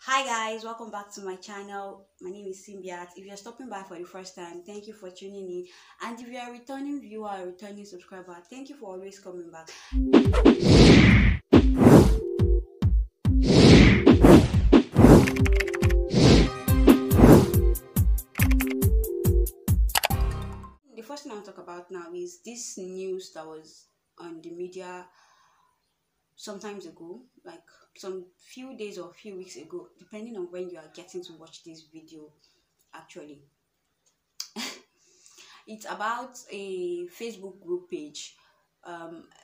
Hi guys, welcome back to my channel. My name is Simbiat. If you're stopping by for the first time, thank you for tuning in. And if you're a returning viewer or a returning subscriber, thank you for always coming back. The first thing I want to talk about now is this news that was on the media sometimes ago, like some few days or few weeks ago, depending on when you are getting to watch this video actually. It's about a Facebook group page.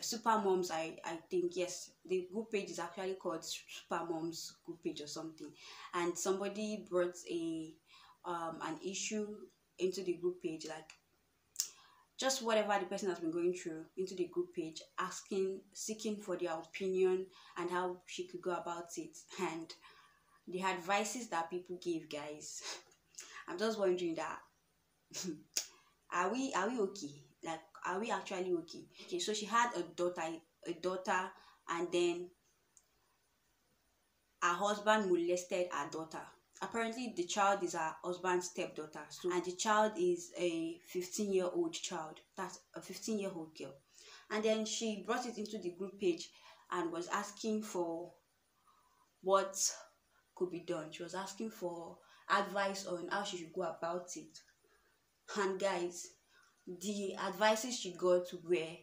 Super Moms, I think, yes, the group page is actually called Super Moms group page or something. And somebody brought an issue into the group page, like just whatever the person has been going through into the group page, seeking for their opinion and how she could go about it. And the advices that people give, guys, I'm just wondering that are we okay? Like, are we actually okay? Okay, so she had a daughter, and then her husband molested her daughter. Apparently the child is her husband's stepdaughter, and the child is a 15-year-old child. That's a 15-year-old girl. And then she brought it into the group page and was asking for what could be done. She was asking for advice on how she should go about it. And guys, the advices she got were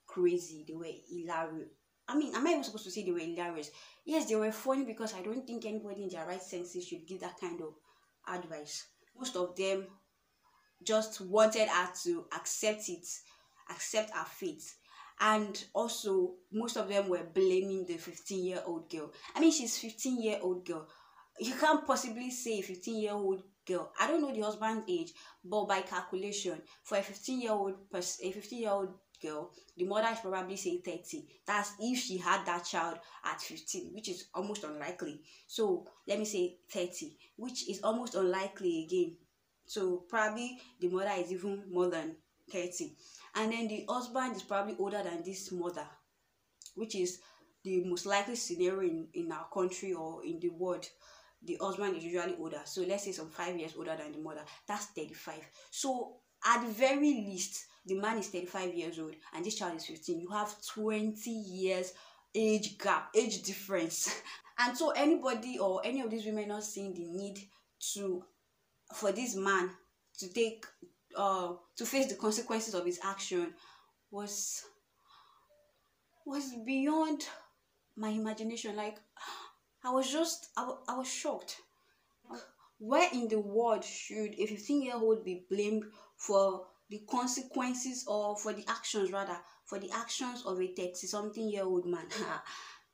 crazy. They were hilarious. I mean, am I even supposed to say they were hilarious? Yes, they were funny, because I don't think anybody in their right senses should give that kind of advice. Most of them just wanted her to accept her fate. And also, most of them were blaming the 15-year-old girl. I mean, she's 15-year-old girl. You can't possibly say 15-year-old girl. I don't know the husband's age, but by calculation, for a 15-year-old girl, the mother is probably say 30. That's if she had that child at 15, which is almost unlikely. So let me say 30, which is almost unlikely again. So probably the mother is even more than 30. And then the husband is probably older than this mother, which is the most likely scenario in our country or in the world. The husband is usually older, so let's say some 5 years older than the mother. That's 35. So at the very least, the man is 35 years old and this child is 15. You have 20 years age gap, age difference. And so anybody or any of these women not seeing the need for this man to face the consequences of his action was beyond my imagination. Like, I was shocked. Where in the world should a 15-year-old be blamed for the consequences, or for the actions rather, for the actions of a 30-something-year-old man?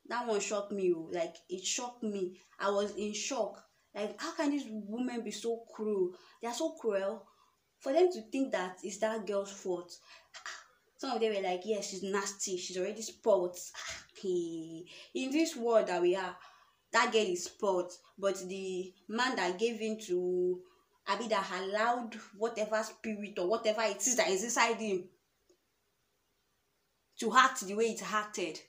That one shocked me. Like, it shocked me. I was in shock. Like, how can these women be so cruel? They are so cruel. For them to think that it's that girl's fault. Some of them were like, yes, she's nasty, she's already spoiled. In this world that we are, that girl is spoiled, but the man that gave in to that allowed whatever spirit or whatever it is that is inside him to act the way it acted,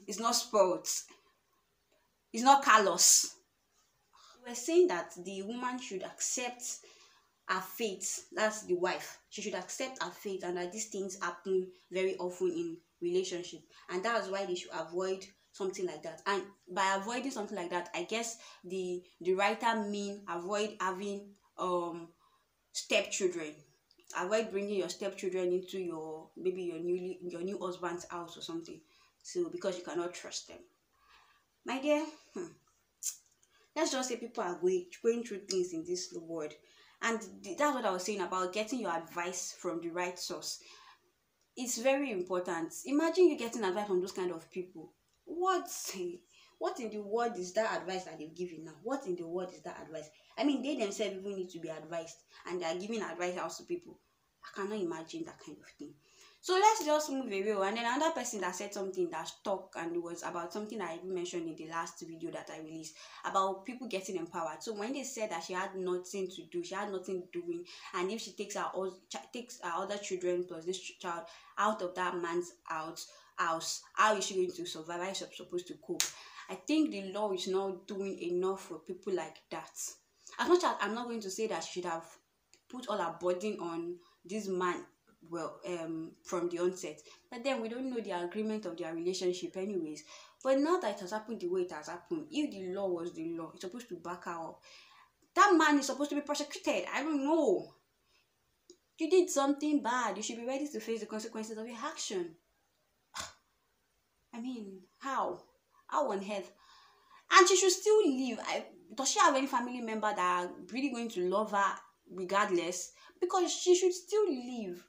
it's not spoiled, it's not callous. We're saying that the woman should accept her fate. That's the wife. She should accept her fate, and that these things happen very often in relationship, and that's why they should avoid something like that. And by avoiding something like that, I guess the writer mean avoid having stepchildren. Avoid bringing your stepchildren into your new husband's house or something. So because you cannot trust them, my dear. Let's just say people are going through things in this world, and that's what I was saying about getting your advice from the right source. It's very important. Imagine you getting advice from those kind of people. What in the world is that advice that they've given now? What in the world is that advice? I mean, they themselves even need to be advised, and they are giving advice out to people. I cannot imagine that kind of thing. So let's just move away. And then another person that said something that stuck, and it was about something I even mentioned in the last video that I released about people getting empowered. So when they said that she had nothing to do, she had nothing doing, and if she takes her other children plus this child out of that man's house, how is she going to survive? How is she supposed to cope? I think the law is not doing enough for people like that. As much as I'm not going to say that she should have put all her burden on this man, well, from the onset, but then we don't know the agreement of their relationship anyways. But now that it has happened the way it has happened, if the law was the law, it's supposed to back her up. That man is supposed to be prosecuted. I don't know. You did something bad. You should be ready to face the consequences of your action. I mean, how? How on earth? And she should still leave. Does she have any family member that are really going to love her regardless? Because she should still leave.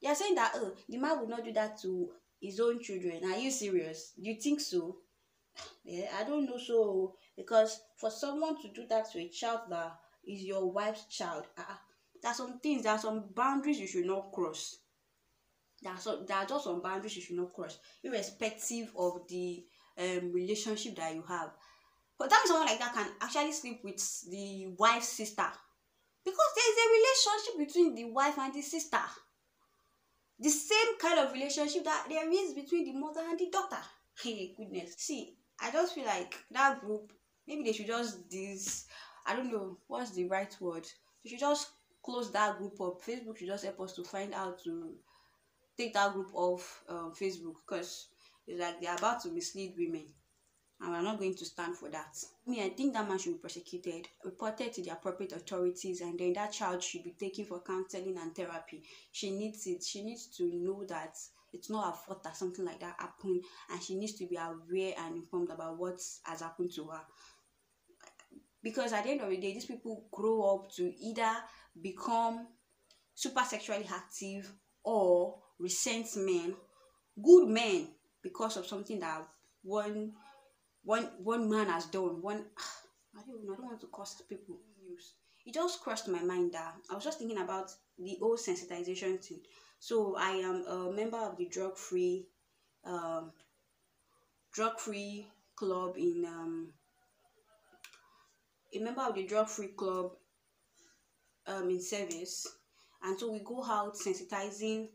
You're saying that the man would not do that to his own children. Are you serious? Do you think so? Yeah, I don't know so. Because for someone to do that to a child that is your wife's child, there are some things, there are some boundaries you should not cross. There are just some boundaries you should not cross, irrespective of the relationship that you have. But that means someone like that can actually sleep with the wife's sister, because there is a relationship between the wife and the sister. The same kind of relationship that there is between the mother and the daughter. Hey, goodness. See, I just feel like that group, maybe they should just I don't know what's the right word. They should just close that group up. Facebook should just help us to find out to take that group off Facebook, because it's like they're about to mislead women, and we're not going to stand for that. I think that man should be prosecuted, reported to the appropriate authorities, and then that child should be taken for counseling and therapy. She needs it. She needs to know that it's not her fault that something like that happened, and she needs to be aware and informed about what has happened to her. Because at the end of the day, these people grow up to either become super sexually active or resent men, good men, because of something that one man has done. I don't want to curse people. It just crossed my mind that I was just thinking about the whole sensitization thing. So I am a member of the drug-free club in service, and so we go out sensitizing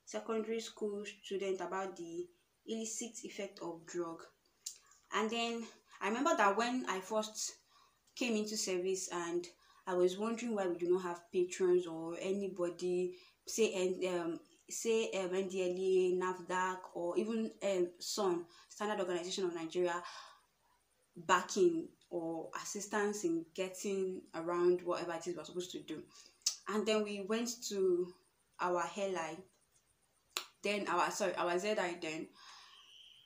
secondary school students about the illicit effect of drug. And then I remember that when I first came into service, and I was wondering why we do not have patrons or anybody, say NDLA, NAFDAC, or even SON, Standard Organization of Nigeria, backing or assistance in getting around whatever it is we're supposed to do. And then we went to our hairline, then our ZI then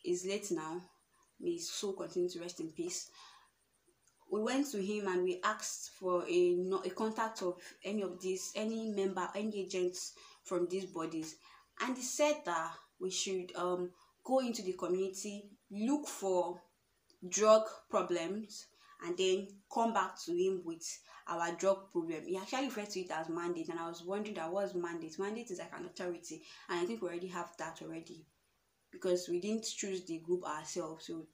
is late now. May his soul continue to rest in peace. We went to him and we asked for a contact of any member, any agents from these bodies, and he said that we should go into the community, look for drug problems, and then come back to him with our drug problem. He actually referred to it as mandate, and I was wondering that was mandate. Mandate is like an authority, and I think we already have that already, because we didn't choose the group ourselves, so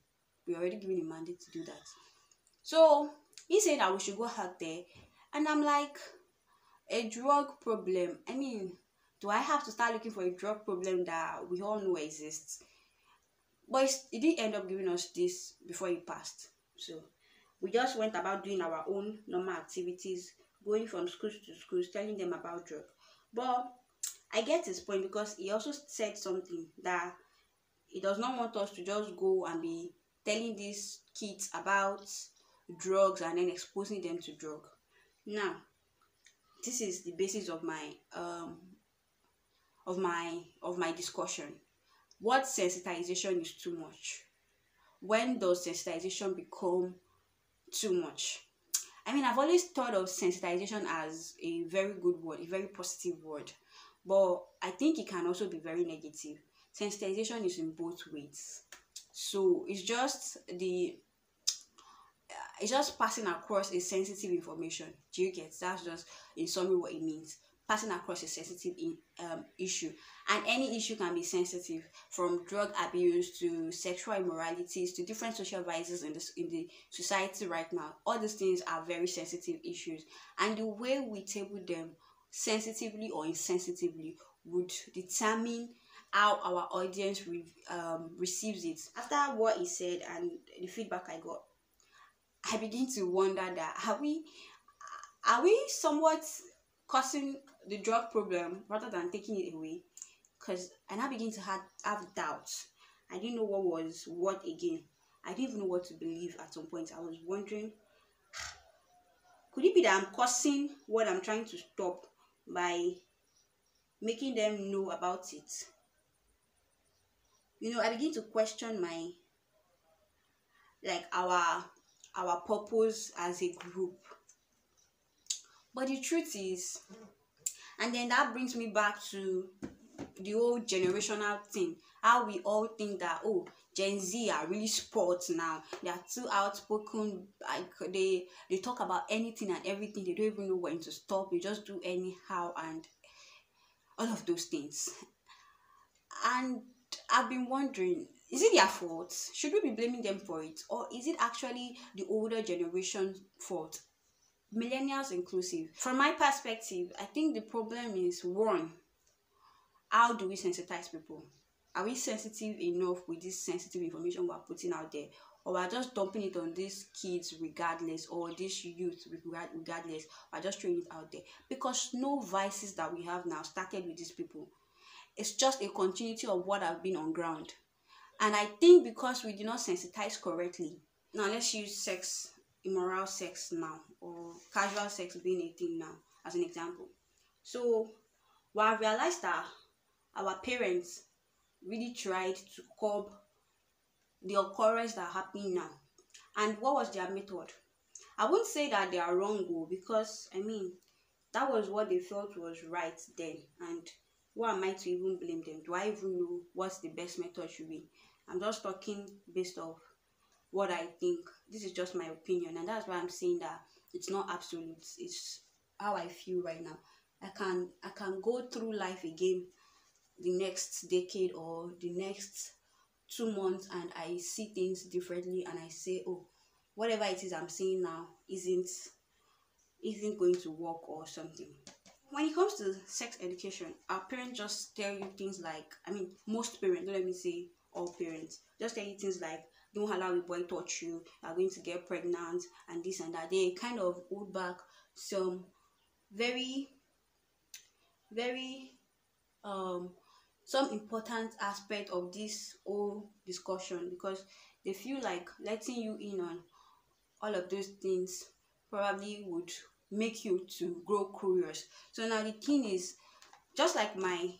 we already given a mandate to do that. So he said that we should go out there, and I'm like, a drug problem? I mean, do I have to start looking for a drug problem that we all know exists? But he didn't end up giving us this before he passed. So we just went about doing our own normal activities, going from schools to schools, telling them about drug. But I get his point, because he also said something that he does not want us to just go and be telling these kids about drugs and then exposing them to drug. Now, this is the basis of my discussion. What sensitization is too much? When does sensitization become too much? I mean, I've always thought of sensitization as a very good word, a very positive word, but I think it can also be very negative. Sensitization is in both ways. So it's just passing across a sensitive information. Do you get? That's just in summary what it means. Passing across a sensitive issue, and any issue can be sensitive, from drug abuse to sexual immoralities to different social vices in the society right now. All these things are very sensitive issues, and the way we table them, sensitively or insensitively, would determine how our audience receives it. After what he said and the feedback I got, I begin to wonder that are we somewhat causing the drug problem rather than taking it away? Because I now begin to have doubts. I didn't know what was what again. I didn't even know what to believe at some point. I was wondering, could it be that I'm causing what I'm trying to stop by making them know about it? I begin to question our purpose as a group. But the truth is, and then that brings me back to the whole generational thing, how we all think that, oh, Gen Z are really sports now, they are too outspoken, like they talk about anything and everything, they don't even know when to stop, they just do anyhow and all of those things. And I've been wondering, is it their fault? Should we be blaming them for it, or is it actually the older generation's fault, millennials inclusive? From my perspective, I think the problem is, one, how do we sensitize people? Are we sensitive enough with this sensitive information we're putting out there? Or we're just dumping it on these kids regardless, or this youth regardless? We're just throwing it out there. Because no vices that we have now started with these people. It's just a continuity of what have been on ground. And I think because we do not sensitize correctly. Now let's use immoral sex now, or casual sex being a thing now as an example. So we have realized that our parents really tried to curb the occurrence that are happening now. And what was their method? I won't say that they are wrong, because that was what they felt was right then. And who am I to even blame them? Do I even know what's the best method should be? I'm just talking based off what I think. This is just my opinion, and that's why I'm saying that it's not absolute. It's how I feel right now. I can go through life again the next decade or the next 2 months, and I see things differently, and I say, oh, whatever it is I'm saying now isn't going to work or something. When it comes to sex education, our parents just tell you things like, most parents, don't let me say all parents, just tell you things like, don't allow a boy touch you, you're going to get pregnant, and this and that. They kind of hold back some very, very some important aspect of this whole discussion, because they feel like letting you in on all of those things probably would make you to grow curious. So now the thing is, just like my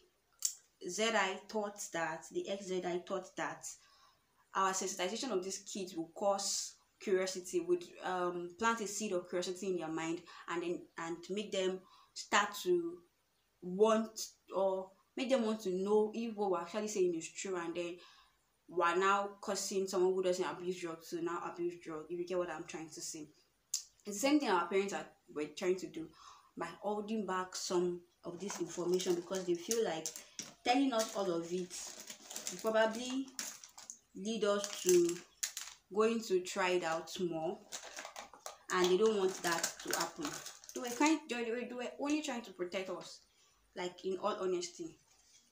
ZI thought that, the ex-ZI thought that our sensitization of these kids will cause curiosity, would plant a seed of curiosity in their mind, and make them start to want, or make them want to know if what we're actually saying is true, and then we're now causing someone who doesn't abuse drugs to now abuse drugs, if you get what I'm trying to say. It's the same thing our parents were trying to do by holding back some of this information, because they feel like telling us all of it will probably lead us to going to try it out more, and they don't want that to happen. They were only trying to protect us. Like, in all honesty,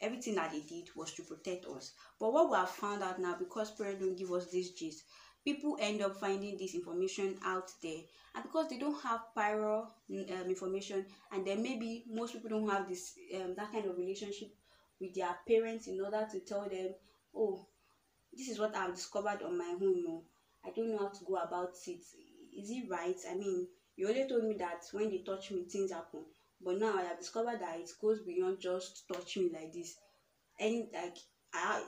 everything that they did was to protect us. But what we have found out now, because parents don't give us this gist, people end up finding this information out there, and because they don't have prior information, and then maybe most people don't have this that kind of relationship with their parents in order to tell them, oh, this is what I've discovered on my own. No, I don't know how to go about it. Is it right? You only told me that when they touch me, things happen. But now I have discovered that it goes beyond just touch me like this. And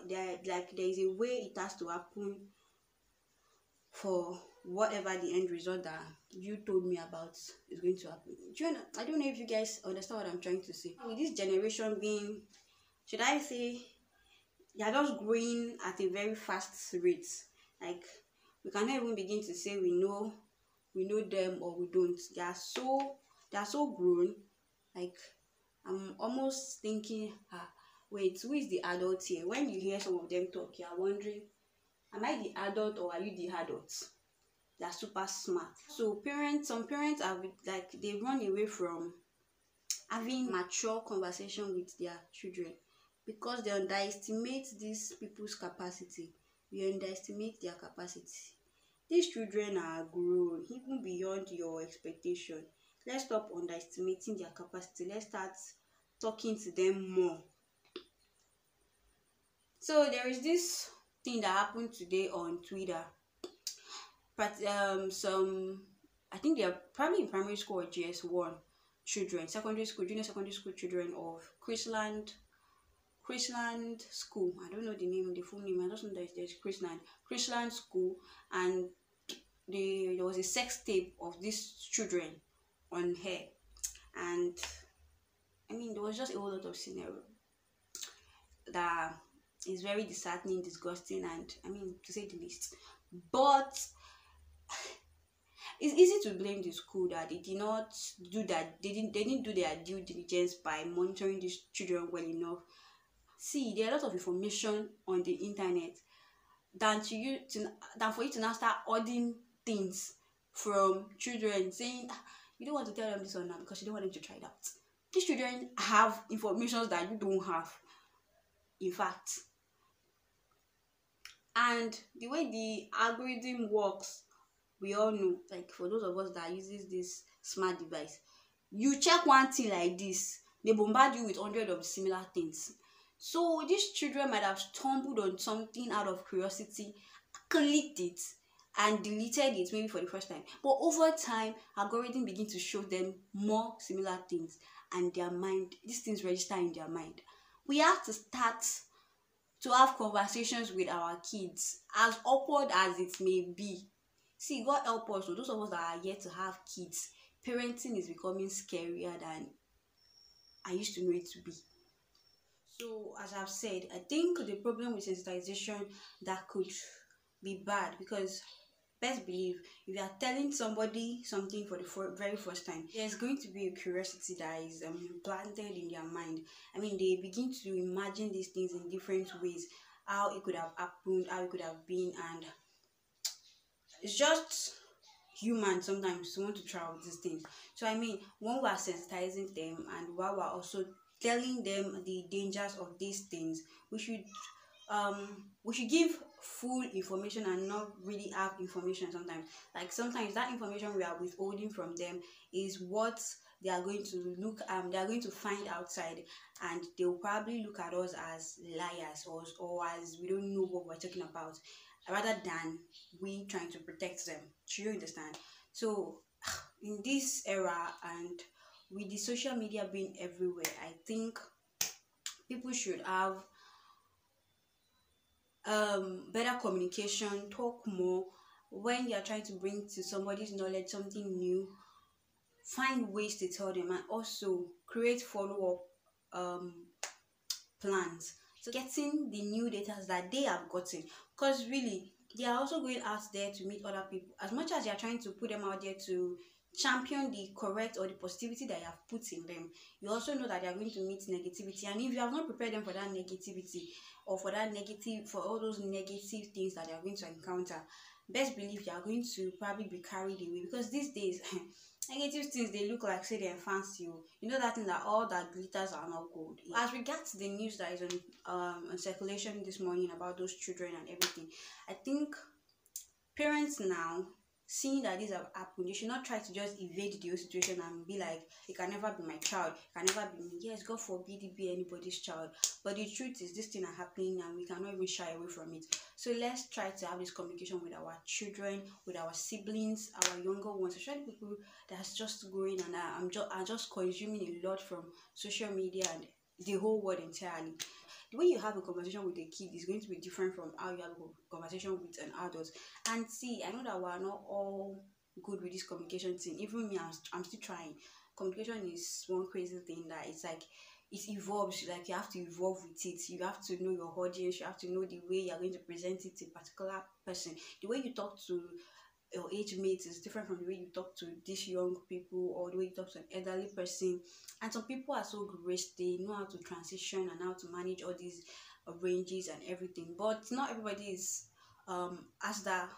there is a way it has to happen for whatever the end result that you told me about is going to happen. I don't know if you guys understand what I'm trying to say. With this generation being, should I say, they are just growing at a very fast rate. Like, we cannot even begin to say we know them or we don't. They are so grown. Like, I'm almost thinking, wait, who is the adult here? When you hear some of them talk, you are wondering, am I the adult or are you the adult? They are super smart. So some parents are like, they run away from having mature conversation with their children, because they underestimate these people's capacity. We underestimate their capacity. These children are grown even beyond your expectation. Let's stop underestimating their capacity. Let's start talking to them more. So there is this thing that happened today on Twitter. But some, I think they are probably in primary school or GS1 children, secondary school, junior secondary school children of Chrisland School. I don't know the name, the full name. I just know that there's Chrisland School, and there was a sex tape of these children on here, and I mean there was just a whole lot of scenario that is very disheartening, disgusting, and I mean to say the least. But it's easy to blame the school that they did not do that. They didn't do their due diligence by monitoring these children well enough. See, there are a lot of information on the internet than for you to now start ordering things from children, saying you don't want to tell them this or not because you don't want them to try it out. These children have information that you don't have, in fact. And the way the algorithm works, we all know, like for those of us that uses this smart device, you check one thing like this, they bombard you with hundreds of similar things. So these children might have stumbled on something out of curiosity, clicked it, and deleted it maybe for the first time. But over time, algorithm begin to show them more similar things, and their mind, these things register in their mind. We have to start to have conversations with our kids, as awkward as it may be. See, God help us, so those of us that are yet to have kids, parenting is becoming scarier than I used to know it to be. So, as I've said, I think the problem with sensitization that could be bad, because best believe if you are telling somebody something for the very first time, there's going to be a curiosity that is implanted in their mind. I mean, they begin to imagine these things in different ways, how it could have happened, how it could have been, and it's just human sometimes to want to try out these things. So I mean, when we are sensitizing them and while we're also telling them the dangers of these things, we should give full information and not really have information sometimes. Like sometimes that information we are withholding from them is what they are going to they are going to find outside, and they will probably look at us as liars or as we don't know what we're talking about, rather than we trying to protect them. Do you understand? So in this era, and with the social media being everywhere, I think people should have better communication, talk more. When you're trying to bring to somebody's knowledge something new, find ways to tell them, and also create follow-up plans. So getting the new data that they have gotten, because really they are also going out there to meet other people. As much as they are trying to put them out there to champion the correct or the positivity that you have put in them, you also know that they are going to meet negativity. And if you have not prepared them for that negativity, or for all those negative things that they are going to encounter, best believe you are going to probably be carried away. Because these days negative things, they look like say they're fancy. You know that thing that all that glitters are not gold. As regards to the news that is on circulation this morning about those children and everything, I think parents now, seeing that this have happened, they should not try to just evade the whole situation and be like, it can never be my child, it can never be me. Yes, God forbid it be anybody's child, but the truth is, this thing are happening and we cannot even shy away from it. So let's try to have this communication with our children, with our siblings, our younger ones, especially people that's just growing and are just consuming a lot from social media and the whole world entirely. The way you have a conversation with a kid is going to be different from how you have a conversation with an adult. And see, I know that we are not all good with this communication thing. Even me, I'm still trying. Communication is one crazy thing that it's like it evolves. Like you have to evolve with it. You have to know your audience. You have to know the way you're going to present it to a particular person. The way you talk to your age mates is different from the way you talk to these young people, or the way you talk to an elderly person. And some people are so graced, they know how to transition and how to manage all these ranges and everything, but not everybody is as that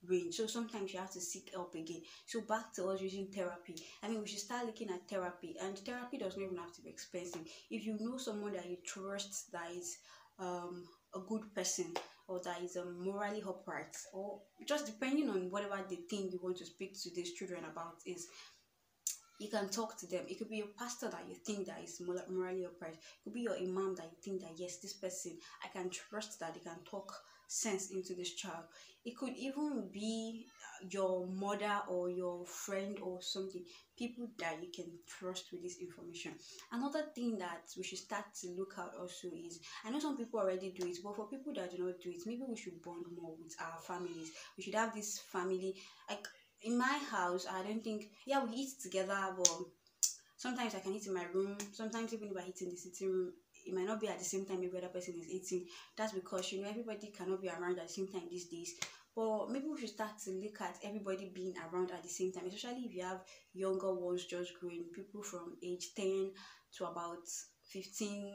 range. So sometimes you have to seek help again. So back to us using therapy. I mean, we should start looking at therapy, and therapy does not even have to be expensive. If you know someone that you trust that is a good person, or that is morally upright, or just depending on whatever the thing you want to speak to these children about is, you can talk to them. It could be a pastor that you think that is morally upright. It could be your imam that you think that, yes, this person, I can trust that they can talk sense into this child. It could even be your mother or your friend or something, people that you can trust with this information. Another thing that we should start to look at also is, I know some people already do it, but for people that do not do it, maybe we should bond more with our families. We should have this family, like in my house. I don't think, yeah, we eat together, but sometimes I can eat in my room. Sometimes even if I eat in the sitting room, it might not be at the same time every other person is eating. That's because, you know, everybody cannot be around at the same time these days. But maybe we should start to look at everybody being around at the same time, especially if you have younger ones just growing, people from age 10 to about 15,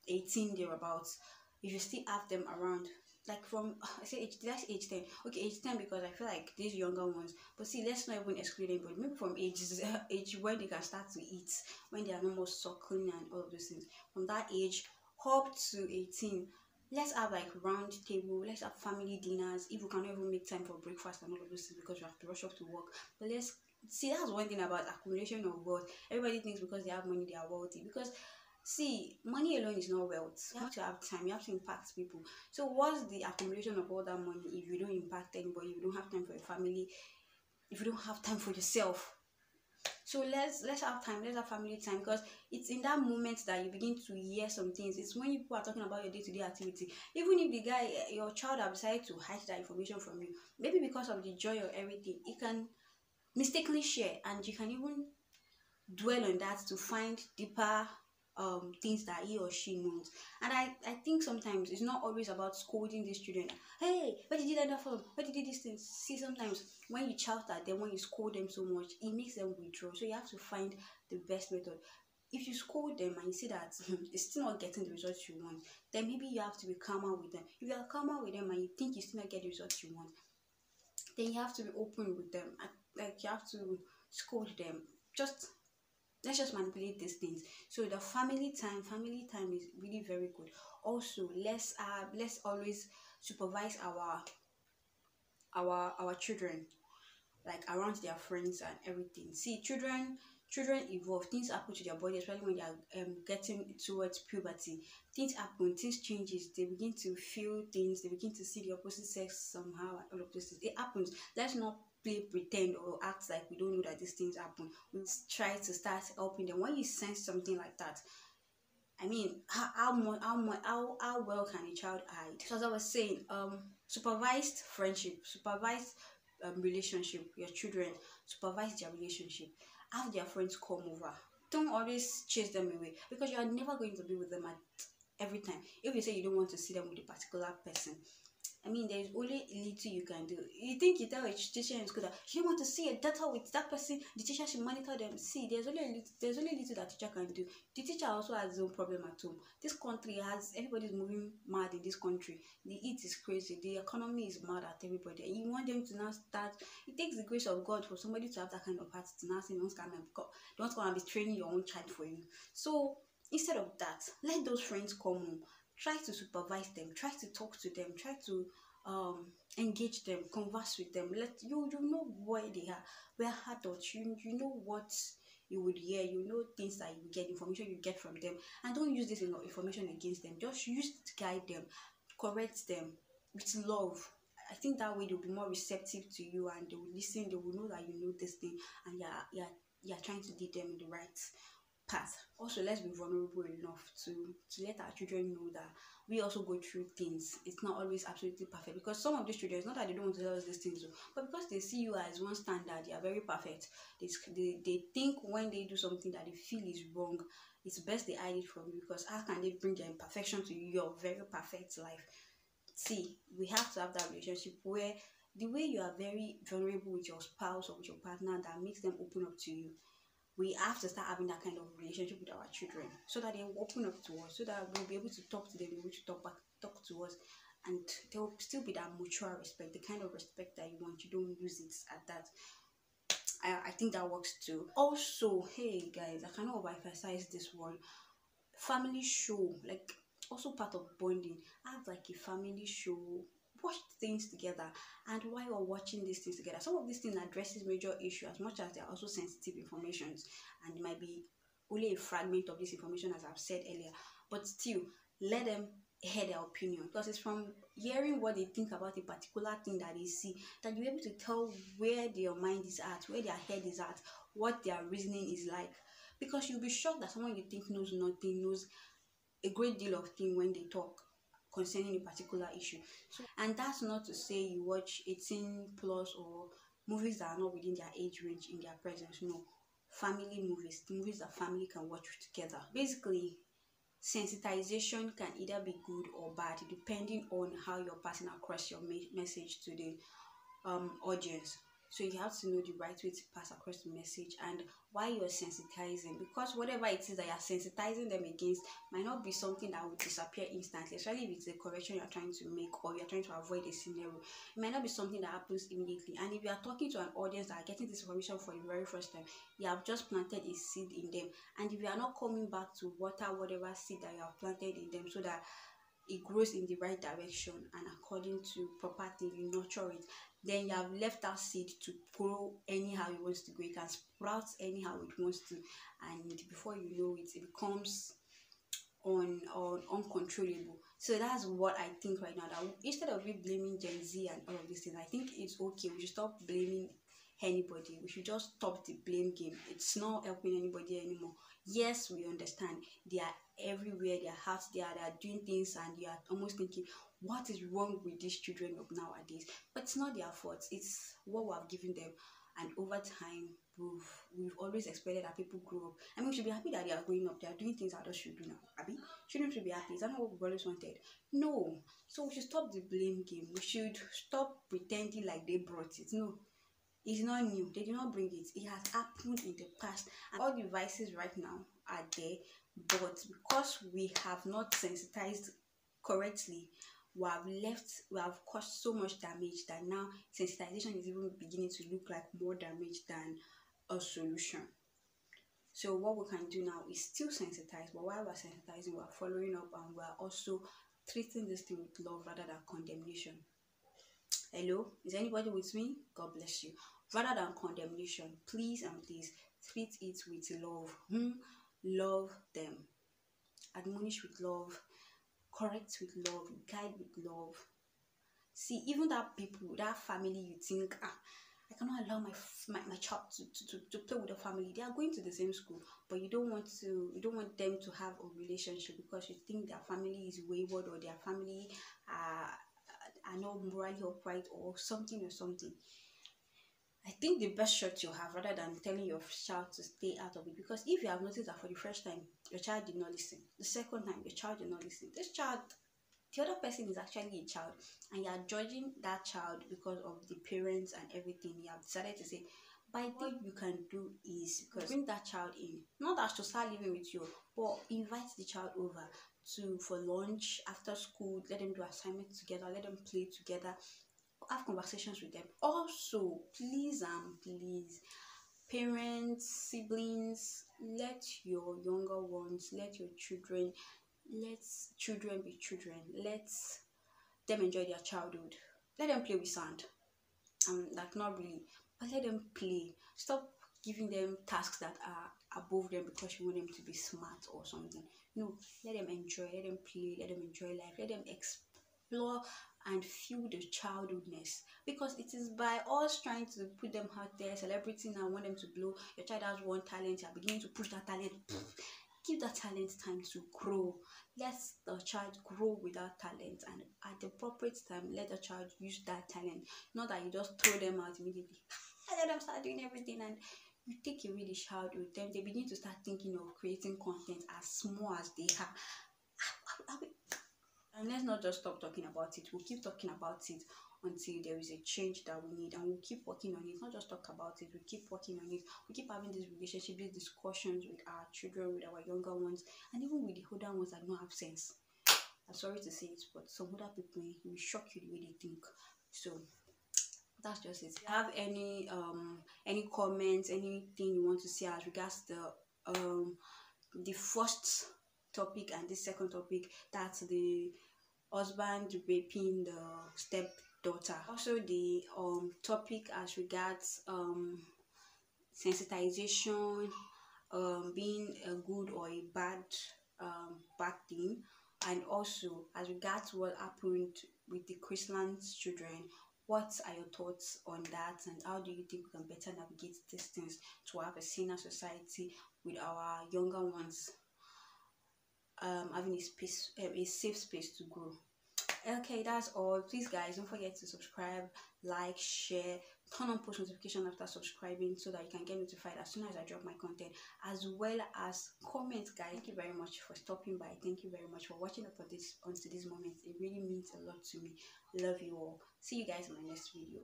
18 thereabouts. If you still have them around, like from, I say age, that's age 10. Okay, age 10, because I feel like these younger ones, but see, let's not even exclude anybody. Maybe from age when they can start to eat, when they are no more suckling and all of those things. From that age up to 18, let's have like round table, let's have family dinners. If we cannot even make time for breakfast and all of those things because we have to rush off to work, but let's see, that's one thing about accumulation of wealth. Everybody thinks because they have money they are wealthy, because see, money alone is not wealth. You have to have time, you have to impact people. So what's the accumulation of all that money if you don't impact anybody, if you don't have time for your family, if you don't have time for yourself? So let's have time, let's have family time, because it's in that moment that you begin to hear some things. It's when people are talking about your day-to-day activity. Even if the guy, your child, have decided to hide that information from you, maybe because of the joy of everything, it can mistakenly share, and you can even dwell on that to find deeper things that he or she knows. And I think sometimes it's not always about scolding these children. Hey, where did you learn that from? Where did you do these things? See, sometimes when you shout at them, when you scold them so much, it makes them withdraw. So you have to find the best method. If you scold them and you see that it's still not getting the results you want, then maybe you have to be calmer with them. If you are calmer with them and you think you still not get the results you want, then you have to be open with them. Like, you have to scold them. Let's just manipulate these things. So the family time is really very good. Also, let's always supervise our children, like around their friends and everything. See, children evolve, things happen to their body, especially when they are getting towards puberty. Things happen, things changes, they begin to feel things, they begin to see the opposite sex somehow, and all of those things. It happens. Let's not pretend or act like we don't know that these things happen. We try to start helping them. When you sense something like that, I mean, how well can a child hide? So as I was saying, supervised friendship, supervised relationship. Your children, supervise their relationship. Have their friends come over. Don't always chase them away, because you are never going to be with them at every time. If you say you don't want to see them with a particular person, I mean, there's only little you can do. You think you tell a teacher in school that you want to see a data with that person, the teacher should monitor them. See, there's only little that teacher can do. The teacher also has his own problem at home. This country has, everybody's moving mad in this country. The heat is crazy. The economy is mad at everybody. And you want them to now start. It takes the grace of God for somebody to have that kind of heart to now say, don't come and be training your own child for you. So instead of that, let those friends come home. Try to supervise them, try to talk to them, try to engage them, converse with them. Let you know where they are. We're adults, you know what you would hear, you know things that you get, information you get from them, and don't use this information against them. Just use it to guide them, correct them with love. I think that way they'll be more receptive to you, and they will listen. They will know that you know this thing, and you're trying to lead them in the right path. Also, let's be vulnerable enough to let our children know that we also go through things. It's not always absolutely perfect, because some of these children, it's not that they don't want to tell us these things, but because they see you as one standard, they are very perfect. They think when they do something that they feel is wrong, it's best they hide it from you, because how can they bring their imperfection to your very perfect life? See, we have to have that relationship where the way you are very vulnerable with your spouse or with your partner, that makes them open up to you. We have to start having that kind of relationship with our children, so that they will open up to us, so that we'll be able to talk to them, we'll be able to talk to us. and there will still be that mutual respect, the kind of respect that you want. You don't lose it at that. I think that works too. Also, hey guys, I cannot overemphasize this one. Family show, like, also part of bonding. Have like a family show, watch things together, and while you're watching these things together, some of these things addresses major issues as much as they are also sensitive informations, and it might be only a fragment of this information as I've said earlier, but still let them hear their opinion, because it's from hearing what they think about a particular thing that they see that you're able to tell where their mind is at, where their head is at, what their reasoning is like. Because you'll be shocked that someone you think knows nothing knows a great deal of things when they talk concerning a particular issue. So, and that's not to say you watch 18 plus or movies that are not within their age range in their presence. No, family movies, movies that family can watch together. Basically, sensitization can either be good or bad depending on how you're passing across your message to the audience. So you have to know the right way to pass across the message and why you're sensitizing, because whatever it is that you're sensitizing them against might not be something that will disappear instantly, especially if it's a correction you're trying to make or you're trying to avoid a scenario. It might not be something that happens immediately, and if you are talking to an audience that are getting this information for the very first time, you have just planted a seed in them, and if you are not coming back to water whatever seed that you have planted in them so that it grows in the right direction and according to proper thing, you nurture it, then you have left that seed to grow anyhow it wants to grow. It can sprout anyhow it wants to, and before you know it, it becomes uncontrollable. So that's what I think right now, that instead of we blaming Gen Z and all of these things, I think it's okay, we should stop blaming anybody. We should just stop the blame game. It's not helping anybody anymore. Yes, we understand they are everywhere, they are out there, they are doing things, and you are almost thinking, what is wrong with these children of nowadays? But it's not their fault, it's what we have given them. And over time, we've always expected that people grow up. I mean, we should be happy that they are growing up, they are doing things adults should do now. Abby, shouldn't we be happy? Is that not what we've always wanted? No. So we should stop the blame game. We should stop pretending like they brought it. No, it's not new. They did not bring it. It has happened in the past. And all the vices right now are there. But because we have not sensitized correctly, we have caused so much damage that now sensitization is even beginning to look like more damage than a solution. So what we can do now is still sensitize, but while we're sensitizing, we're following up, and we're also treating this thing with love rather than condemnation. Hello, is anybody with me? God bless you. Rather than condemnation, please and please treat it with love. Love them, admonish with love, correct with love, guide with love. See, even that people, that family, you think, I cannot allow my child to play with the family. They are going to the same school, but you don't want them to have a relationship because you think their family is wayward, or their family are not morally upright, or something. I think the best shot you have, rather than telling your child to stay out of it, because if you have noticed that for the first time your child did not listen, the second time your child did not listen, the other person is actually a child, and you are judging that child because of the parents and everything. You have decided to say, by what you can do is because bring that child in, not as to start living with you, but invite the child over for lunch after school. Let them do assignments together, let them play together, have conversations with them. Also, please parents, siblings, let your younger ones, let children be children. Let them enjoy their childhood. Let them play with sand. Like, not really, but let them play. Stop giving them tasks that are above them because you want them to be smart or something. No, let them enjoy, let them play, let them enjoy life, let them explore and feel the childhoodness, because it is by us trying to put them out there, celebrating and want them to blow. Your child has one talent, you are beginning to push that talent. Give that talent time to grow. Let the child grow with that talent, and at the appropriate time, let the child use that talent. Not that you just throw them out immediately. Let them start doing everything, and you take away the child with them. They begin to start thinking of creating content as small as they are. And let's not just stop talking about it. We'll keep talking about it until there is a change that we need, and we'll keep working on it. Not just talk about it, we'll keep working on it. We keep having this relationship, these discussions with our children, with our younger ones, and even with the older ones that don't have sense. I'm sorry to say it, but some other people, it will shock you the way they think. So that's just it. Have any comments, anything you want to say as regards the first topic and the second topic, that's the husband raping the stepdaughter. Also the topic as regards sensitization, being a good or a bad thing, and also as regards what happened with the Christian children. What are your thoughts on that, and how do you think we can better navigate these things to have a saner society with our younger ones having a safe space to grow? Okay, that's all. Please guys, don't forget to subscribe, like, share, turn on post notification after subscribing so that you can get notified as soon as I drop my content, as well as comment. Guys, thank you very much for stopping by. Thank you very much for watching up until this moment. It really means a lot to me. Love you all. See you guys in my next video.